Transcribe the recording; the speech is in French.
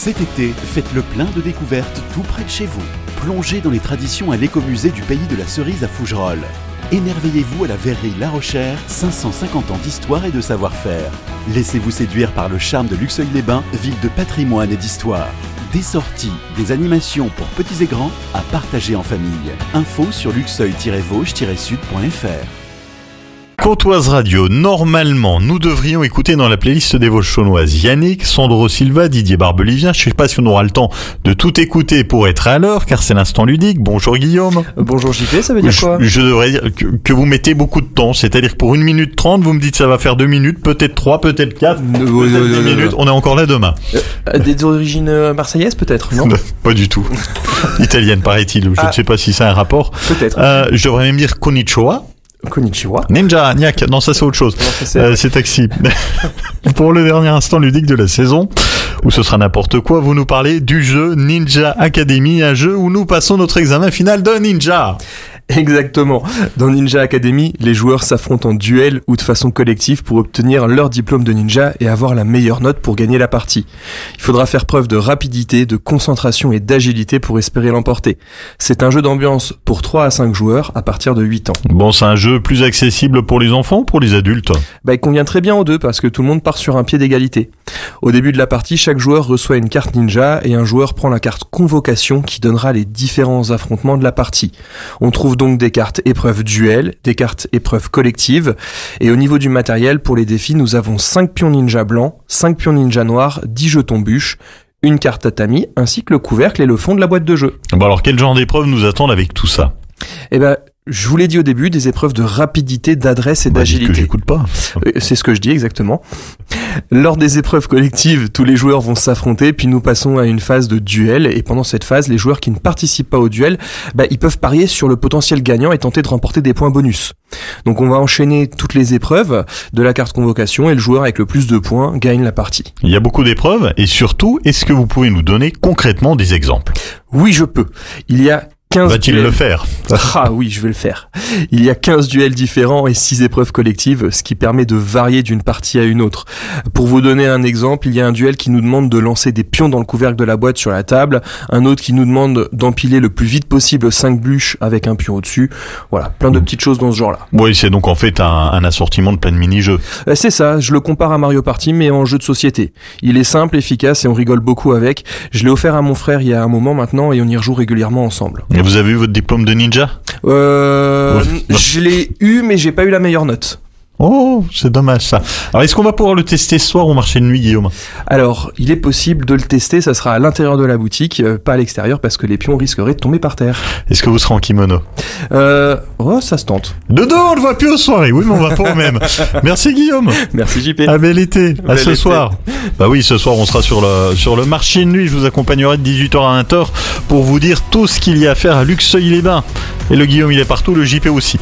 Cet été, faites le plein de découvertes tout près de chez vous. Plongez dans les traditions à l'écomusée du pays de la cerise à Fougerolles. Émerveillez-vous à la verrerie La Rochère, 550 ans d'histoire et de savoir-faire. Laissez-vous séduire par le charme de Luxeuil-les-Bains, ville de patrimoine et d'histoire. Des sorties, des animations pour petits et grands à partager en famille. Info sur luxeuil-vosges-sud.fr. Côte-Oise Radio, normalement, nous devrions écouter dans la playlist des Vosges chaunoises Yannick, Sandro Silva, Didier Barbelivien. Je ne sais pas si on aura le temps de tout écouter pour être à l'heure, car c'est l'instant ludique. Bonjour Guillaume. Bonjour JP, ça veut dire quoi? Je devrais dire que vous mettez beaucoup de temps, c'est-à-dire que pour 1 minute 30, vous me dites ça va faire 2 minutes, peut-être 3, peut-être 4, peut-être 10 minutes. On est encore là demain. Des origines marseillaises peut-être, non? Pas du tout. Italienne, paraît-il. Je ne sais pas si ça a un rapport. Peut-être. Je devrais même dire konnichiwa. Konnichiwa. Ninja, Niak, non ça c'est autre chose. Non, c'est taxi. Pour le dernier instant ludique de la saison, où ce sera n'importe quoi, vous nous parlez du jeu Ninja Academy, un jeu où nous passons notre examen final de ninja. Exactement. Dans Ninja Academy, les joueurs s'affrontent en duel ou de façon collective pour obtenir leur diplôme de ninja et avoir la meilleure note pour gagner la partie. Il faudra faire preuve de rapidité, de concentration et d'agilité pour espérer l'emporter. C'est un jeu d'ambiance pour 3 à 5 joueurs à partir de 8 ans. Bon, c'est un jeu plus accessible pour les enfants ou pour les adultes? Il convient très bien aux deux parce que tout le monde part sur un pied d'égalité. Au début de la partie, chaque joueur reçoit une carte ninja et un joueur prend la carte convocation qui donnera les différents affrontements de la partie. On trouve donc des cartes épreuves duel, des cartes épreuves collectives, et au niveau du matériel, pour les défis, nous avons 5 pions ninja blancs, 5 pions ninja noirs, 10 jetons bûches, une carte tatami, ainsi que le couvercle et le fond de la boîte de jeu. Bon alors, quel genre d'épreuves nous attendent avec tout ça? Je vous l'ai dit au début, des épreuves de rapidité, d'adresse et d'agilité. Que j'écoute pas. C'est ce que je dis exactement. Lors des épreuves collectives, tous les joueurs vont s'affronter, puis nous passons à une phase de duel, et pendant cette phase, les joueurs qui ne participent pas au duel, ils peuvent parier sur le potentiel gagnant et tenter de remporter des points bonus. Donc on va enchaîner toutes les épreuves de la carte convocation, et le joueur avec le plus de points gagne la partie. Il y a beaucoup d'épreuves, et surtout, est-ce que vous pouvez nous donner concrètement des exemples? Oui, je peux. Il y a 15 Va-t-il duels. le faire? Ah oui, je vais le faire. Il y a 15 duels différents et 6 épreuves collectives, ce qui permet de varier d'une partie à une autre. Pour vous donner un exemple, il y a un duel qui nous demande de lancer des pions dans le couvercle de la boîte sur la table, un autre qui nous demande d'empiler le plus vite possible 5 bûches avec un pion au-dessus. Voilà, plein de petites choses dans ce genre-là. Oui, c'est donc en fait un assortiment de plein de mini-jeux. C'est ça, je le compare à Mario Party mais en jeu de société. Il est simple, efficace et on rigole beaucoup avec. Je l'ai offert à mon frère il y a un moment maintenant et on y rejoue régulièrement ensemble. Et vous avez eu votre diplôme de ninja? Je l'ai eu mais j'ai pas eu la meilleure note. Oh, c'est dommage ça. Alors, est-ce qu'on va pouvoir le tester ce soir au marché de nuit, Guillaume? Alors, il est possible de le tester, ça sera à l'intérieur de la boutique, pas à l'extérieur, parce que les pions risqueraient de tomber par terre. Est-ce que vous serez en kimono? Ça se tente. De dos, on le voit plus aux soirées. Oui, mais on va pas au même. Merci Guillaume. Merci JP. À bel été. À Bel ce été. soir. Bah oui, ce soir, on sera sur le marché de nuit. Je vous accompagnerai de 18h à 20h pour vous dire tout ce qu'il y a à faire à Luxeuil-les-Bains. Et le Guillaume, il est partout, le JP aussi.